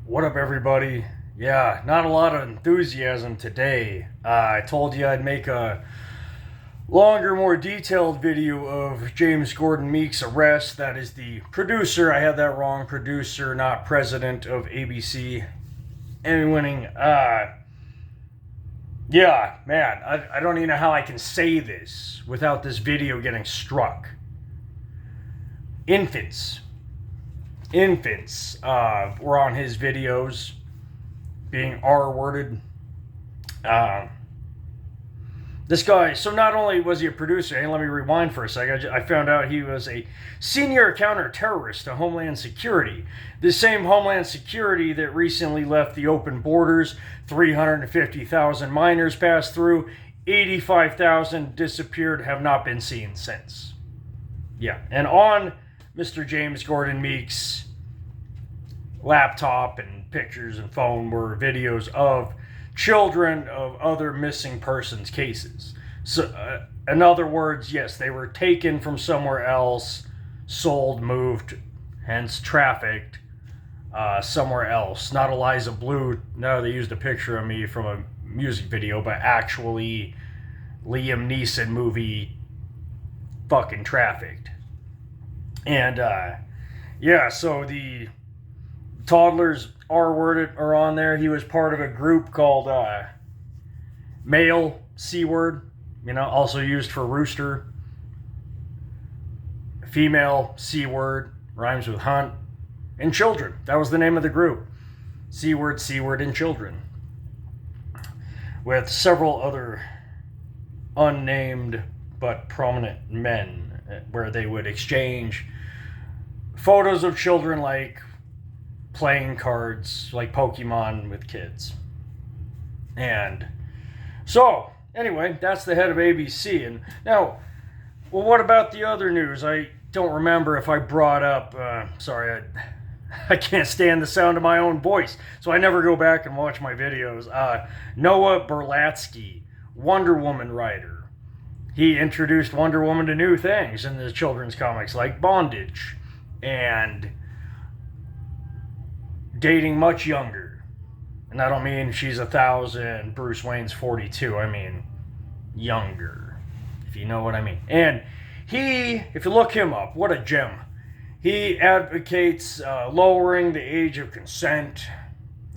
What up, everybody? Yeah, not a lot of enthusiasm today. I told you I'd make a longer, more detailed video of James Gordon Meek's arrest. That is the producer. I had that wrong. Producer, not president of ABC. Emmy winning. Yeah, man, I don't even know how I can say this without this video getting struck. Infants were on his videos being R-worded. This guy, so not only was he a producer, hey, let me rewind for a second. I found out he was a senior counter-terrorist to Homeland Security. The same Homeland Security that recently left the open borders, 350,000 minors passed through, 85,000 disappeared, have not been seen since. Yeah, and on Mr. James Gordon Meek's laptop and pictures and phone were videos of children of other missing persons cases. So, in other words, yes, they were taken from somewhere else, sold, moved, hence trafficked somewhere else. Not Eliza Blue. No, they used a picture of me from a music video, but actually Liam Neeson movie fucking trafficked. And yeah, so the toddlers R-worded are on there. He was part of a group called Male C-word, also used for rooster. Female C-word, rhymes with hunt. And children, that was the name of the group. C-word, C-word, and children. With several other unnamed but prominent men, where they would exchange photos of children like playing cards, like Pokemon with kids. And so, anyway, that's the head of ABC. And now, well, what about the other news? I don't remember if I brought up, I can't stand the sound of my own voice, so I never go back and watch my videos. Noah Berlatsky, Wonder Woman writer. He introduced Wonder Woman to new things in the children's comics, like bondage and dating much younger. And I don't mean she's 1,000, Bruce Wayne's 42. I mean younger, if you know what I mean. And he, if you look him up, what a gem. He advocates lowering the age of consent.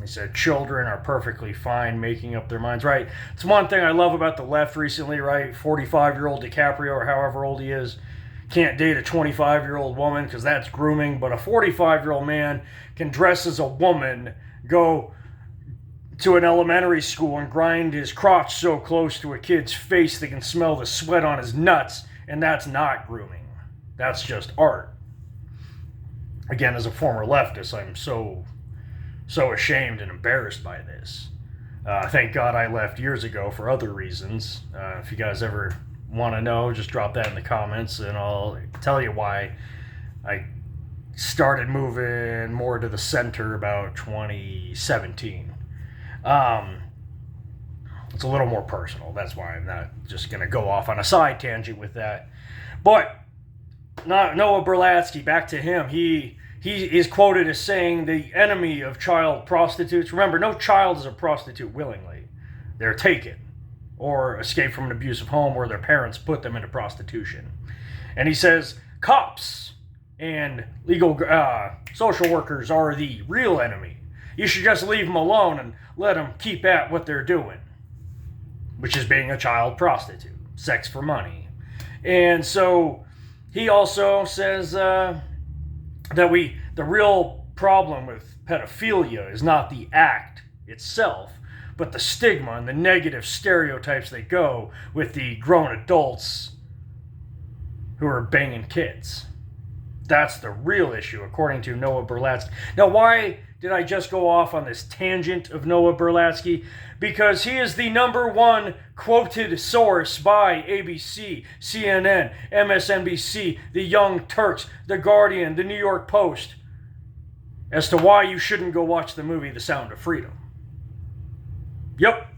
He said children are perfectly fine making up their minds. Right. It's one thing I love about the left recently, right? 45-year-old DiCaprio, or however old he is, can't date a 25-year-old woman because that's grooming. But a 45-year-old man can dress as a woman, go to an elementary school and grind his crotch so close to a kid's face they can smell the sweat on his nuts. And that's not grooming. That's just art. Again, as a former leftist, I'm so ashamed and embarrassed by this. Thank God I left years ago for other reasons. If you guys ever want to know, just drop that in the comments and I'll tell you why I started moving more to the center about 2017. It's a little more personal. That's why I'm not just going to go off on a side tangent with that. But Noah Berlatsky, back to him. He is quoted as saying the enemy of child prostitutes. Remember, no child is a prostitute willingly. They're taken or escape from an abusive home where their parents put them into prostitution. And he says cops and legal social workers are the real enemy. You should just leave them alone and let them keep at what they're doing, which is being a child prostitute, sex for money. And so he also says that the real problem with pedophilia is not the act itself, but the stigma and the negative stereotypes that go with the grown adults who are banging kids. That's the real issue, according to Noah Berlatsky. Now, why did I just go off on this tangent of Noah Berlatsky? Because he is the number one quoted source by ABC, CNN, MSNBC, the Young Turks, The Guardian, The New York Post, as to why you shouldn't go watch the movie The Sound of Freedom. Yep.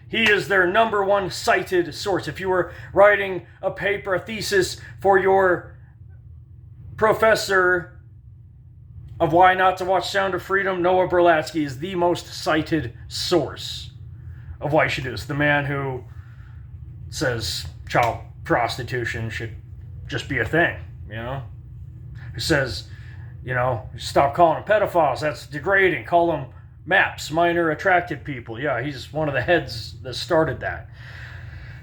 He is their number one cited source. If you were writing a paper, a thesis for your professor of why not to watch Sound of Freedom, Noah Berlatsky is the most cited source of why you should do this. The man who says child prostitution should just be a thing, you know? Who says, you know, stop calling them pedophiles, that's degrading. Call them MAPs, minor attracted people. Yeah, he's one of the heads that started that.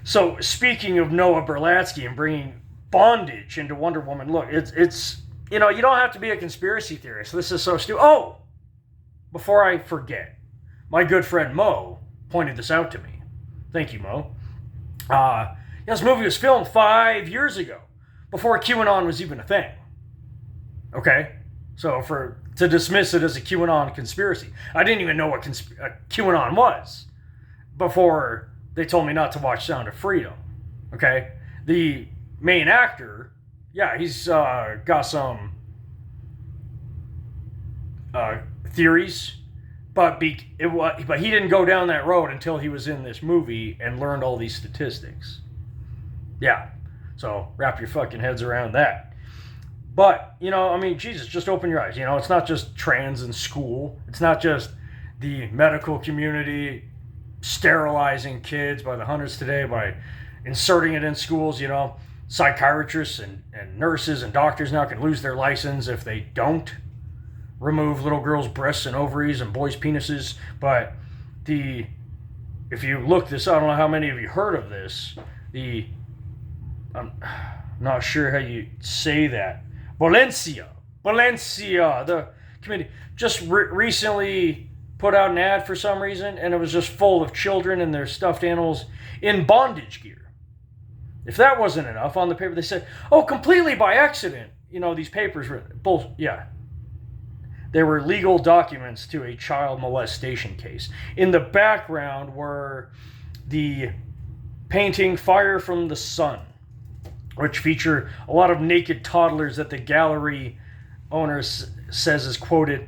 So, speaking of Noah Berlatsky and bringing bondage into Wonder Woman, look, it's you know, you don't have to be a conspiracy theorist. This is so stupid. Oh, before I forget, my good friend Mo pointed this out to me. Thank you, Mo. This movie was filmed 5 years ago, before QAnon was even a thing. Okay? So to dismiss it as a QAnon conspiracy. I didn't even know what QAnon was before they told me not to watch Sound of Freedom. Okay? The main actor, yeah, he's got some theories, but he didn't go down that road until he was in this movie and learned all these statistics. Yeah. So wrap your fucking heads around that. But, you know, I mean, Jesus, just open your eyes. You know, it's not just trans in school. It's not just the medical community sterilizing kids by the hundreds today by inserting it in schools. You know, psychiatrists and nurses and doctors now can lose their license if they don't remove little girls' breasts and ovaries and boys' penises. But if you look this, I don't know how many of you heard of this. I'm not sure how you say that. Valencia, the committee just recently put out an ad for some reason, and it was just full of children and their stuffed animals in bondage gear. If that wasn't enough, on the paper they said, oh, completely by accident. You know, these papers were they were legal documents to a child molestation case. In the background were the painting Fire from the Sun, which feature a lot of naked toddlers that the gallery owner says is quoted,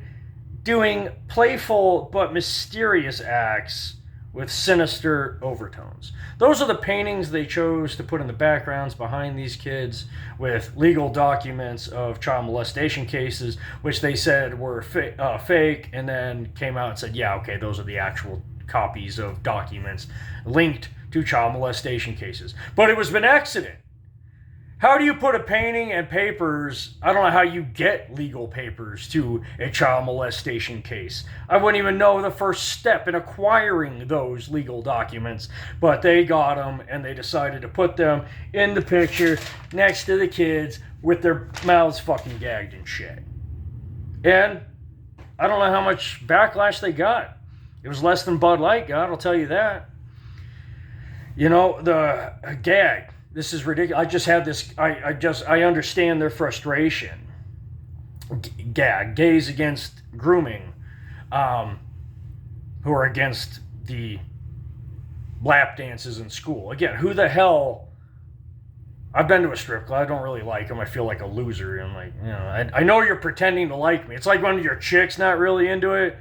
doing playful but mysterious acts with sinister overtones. Those are the paintings they chose to put in the backgrounds behind these kids with legal documents of child molestation cases, which they said were fake, and then came out and said, yeah, okay, those are the actual copies of documents linked to child molestation cases. But it was an accident. How do you put a painting and papers? I don't know how you get legal papers to a child molestation case. I wouldn't even know the first step in acquiring those legal documents, but they got them and they decided to put them in the picture next to the kids with their mouths fucking gagged and shit. And I don't know how much backlash they got. It was less than Bud Light got, I'll tell you that. You know, the gag. This is ridiculous. I just had this. I understand their frustration. Gays against grooming, who are against the lap dances in school. Again, who the hell? I've been to a strip club. I don't really like them. I feel like a loser. I'm like, you know, I know you're pretending to like me. It's like when your chick's not really into it.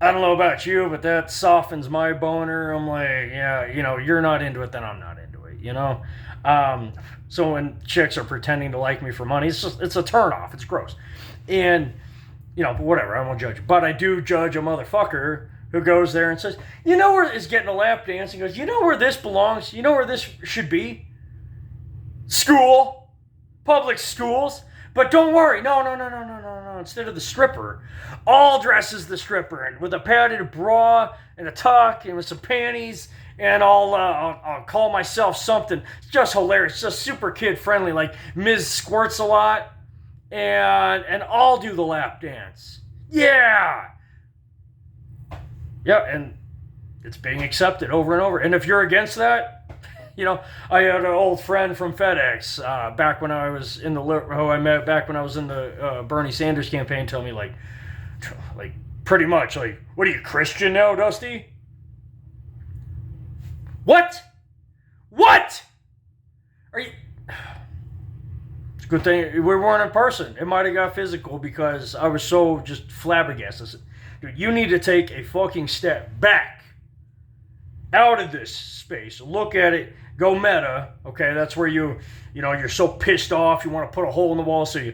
I don't know about you, but that softens my boner. I'm like, yeah, you know, you're not into it, then I'm not into it, you know? So when chicks are pretending to like me for money, it's a turnoff. It's gross. And, you know, whatever, I won't judge. But I do judge a motherfucker who goes there and says, you know where is getting a lap dance, and goes, you know where this belongs? You know where this should be? School. Public schools. But don't worry, no. Instead of the stripper, all dress as the stripper, and with a padded bra and a tuck and with some panties, and I'll call myself something. It's just hilarious, just super kid friendly, like Ms. Squirts a lot, and I'll do the lap dance. Yeah, and it's being accepted over and over. And if you're against that, you know, I had an old friend from FedEx back when I was in who I met back when I was in the Bernie Sanders campaign, tell me like pretty much like, what are you, Christian now, Dusty? What? Are you? It's a good thing we weren't in person. It might have got physical because I was so just flabbergasted. Dude, you need to take a fucking step back out of this space. Look at it. Go meta. Okay, that's where you're so pissed off. You want to put a hole in the wall so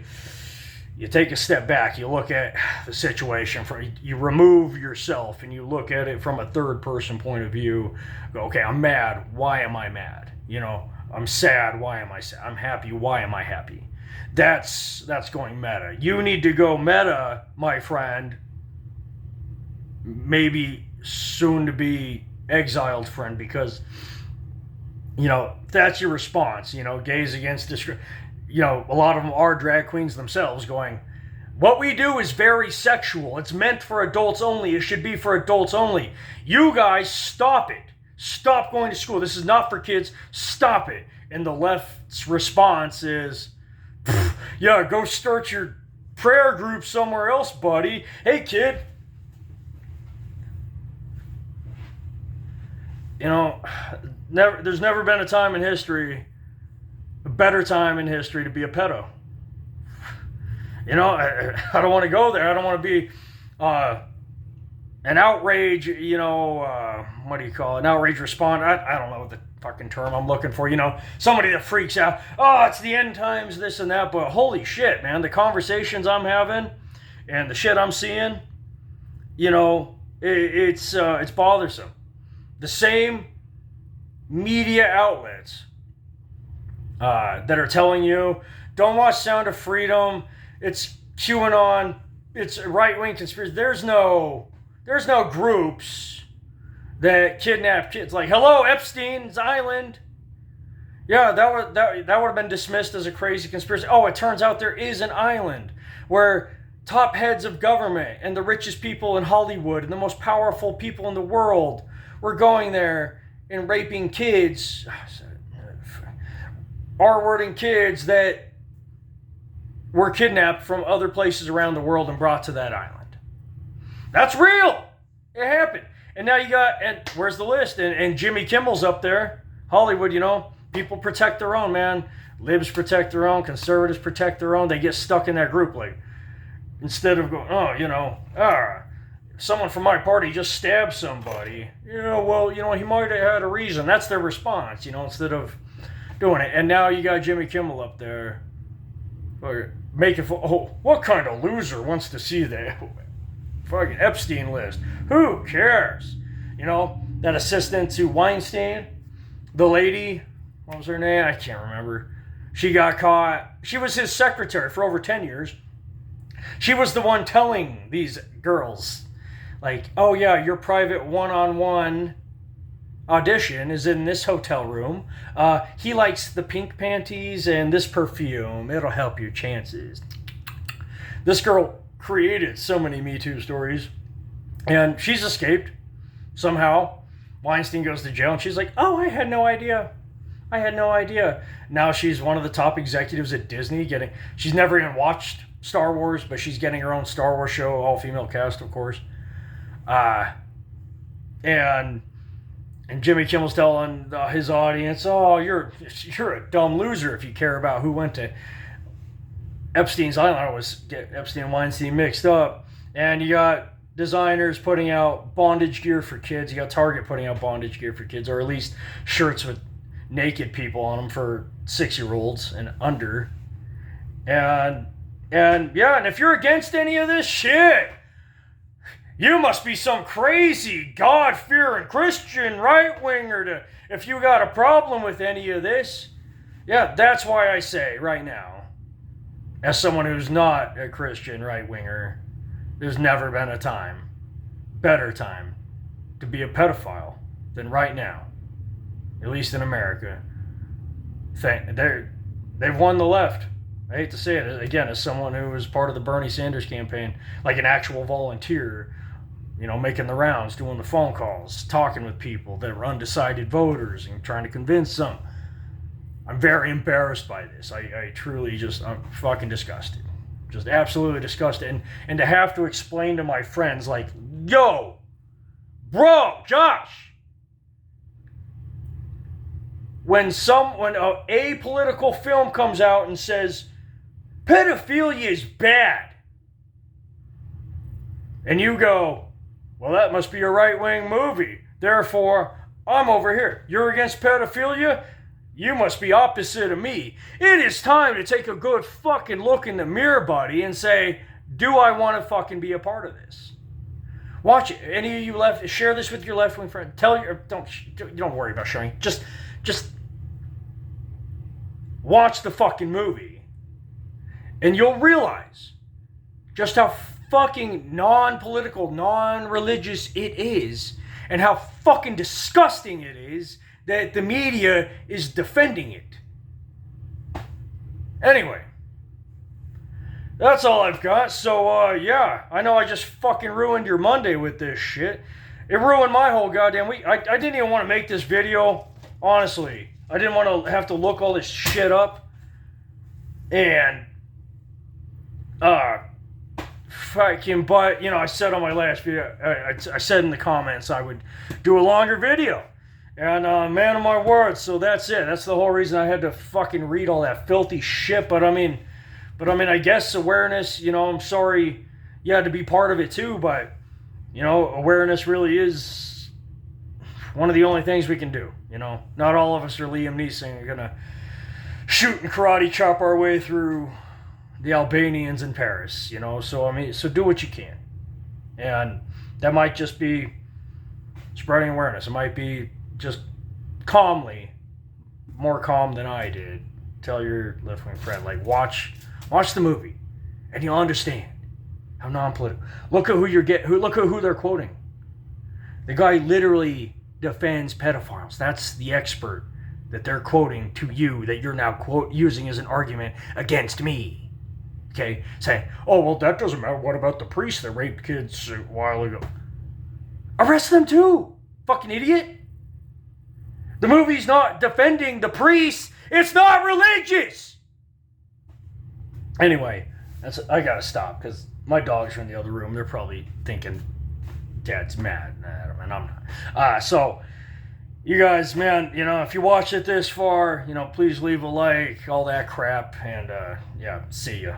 you take a step back, you look at the situation, you remove yourself and you look at it from a third person point of view. Go, okay, I'm mad. Why am I mad? I'm sad. Why am I sad? I'm happy. Why am I happy? That's going meta. You need to go meta, my friend. Maybe soon to be exiled friend, because that's your response. Gays against a lot of them are drag queens themselves, going, what we do is very sexual. It's meant for adults only. It should be for adults only. You guys, stop it. Stop going to school. This is not for kids. Stop it. And the left's response is, yeah, go start your prayer group somewhere else, buddy. Hey, kid. There's never been a time in history, a better time in history to be a pedo. I don't want to go there. I don't want to be an outrage, what do you call it? An outrage responder. I don't know what the fucking term I'm looking for. Somebody that freaks out. Oh, it's the end times, this and that. But holy shit, man, the conversations I'm having and the shit I'm seeing, it's bothersome. The same media outlets that are telling you, don't watch Sound of Freedom, it's QAnon, it's right-wing conspiracy. There's no groups that kidnap kids. Like, hello, Epstein's Island. Yeah, that would have been dismissed as a crazy conspiracy. Oh, it turns out there is an island where top heads of government and the richest people in Hollywood and the most powerful people in the world were going there and raping kids, R-wording kids that were kidnapped from other places around the world and brought to that island. That's real. It happened. And now and where's the list? And Jimmy Kimmel's up there. Hollywood, people protect their own, man. Libs protect their own. Conservatives protect their own. They get stuck in that group. Like, instead of going, someone from my party just stabbed somebody. He might have had a reason. That's their response, instead of doing it. And now you got Jimmy Kimmel up there making what kind of loser wants to see the fucking Epstein list? Who cares? That assistant to Weinstein, the lady, what was her name? I can't remember. She got caught. She was his secretary for over 10 years. She was the one telling these girls, like, oh yeah, your private one-on-one audition is in this hotel room. He likes the pink panties and this perfume. It'll help your chances. This girl created so many Me Too stories, and she's escaped somehow. Weinstein goes to jail, and she's like, oh, I had no idea. Now she's one of the top executives at Disney. She's never even watched Star Wars, but she's getting her own Star Wars show, all-female cast, of course. And Jimmy Kimmel's telling his audience, oh, you're a dumb loser if you care about who went to Epstein's Island. I always get Epstein and Weinstein mixed up. And you got designers putting out bondage gear for kids. You got Target putting out bondage gear for kids, or at least shirts with naked people on them for 6-year-olds and under. And if you're against any of this shit, you must be some crazy God-fearing Christian right-winger if you got a problem with any of this. Yeah, that's why I say right now, as someone who's not a Christian right-winger, there's never been a better time to be a pedophile than right now, at least in America. They've won the left. I hate to say it, again, as someone who was part of the Bernie Sanders campaign, like an actual volunteer, making the rounds, doing the phone calls, talking with people that were undecided voters and trying to convince them. I'm very embarrassed by this. I truly I'm fucking disgusted. Just absolutely disgusted. And to have to explain to my friends, like, yo, bro, Josh, when a apolitical film comes out and says, pedophilia is bad, and you go, well, that must be a right-wing movie. Therefore, I'm over here. You're against pedophilia? You must be opposite of me. It is time to take a good fucking look in the mirror, buddy, and say, do I want to fucking be a part of this? Watch it. Any of you left, share this with your left-wing friend. Don't worry about sharing. Just watch the fucking movie, and you'll realize just how fucking non-political, non-religious it is, and how fucking disgusting it is that the media is defending it. Anyway, that's all I've got. So, yeah, I know I just fucking ruined your Monday with this shit. It ruined my whole goddamn week. I didn't even want to make this video, honestly. I didn't want to have to look all this shit up. And, fucking, but, you know, I said on my last video, I said in the comments I would do a longer video. And, man of my word, so that's it. That's the whole reason I had to fucking read all that filthy shit. But I mean, I guess awareness, you know, I'm sorry you had to be part of it too, but, you know, awareness really is one of the only things we can do, you know. Not all of us are Liam Neeson. We're gonna shoot and karate chop our way through the Albanians in Paris, you know. So, I mean, so do what you can. And that might just be spreading awareness. It might be just calmly, more calm than I did. Tell your left-wing friend, like, watch the movie, and you'll understand how non-political. Look at look at who they're quoting. The guy literally defends pedophiles. That's the expert that they're quoting to you, that you're now using as an argument against me. Okay, saying, oh well, that doesn't matter. What about the priests that raped kids a while ago? Arrest them too, fucking idiot. The movie's not defending the priests. It's not religious. Anyway, I gotta stop because my dogs are in the other room. They're probably thinking Dad's mad at him, and I'm not. So, you guys, man, you know, if you watched it this far, you know, please leave a like, all that crap, and yeah, see ya.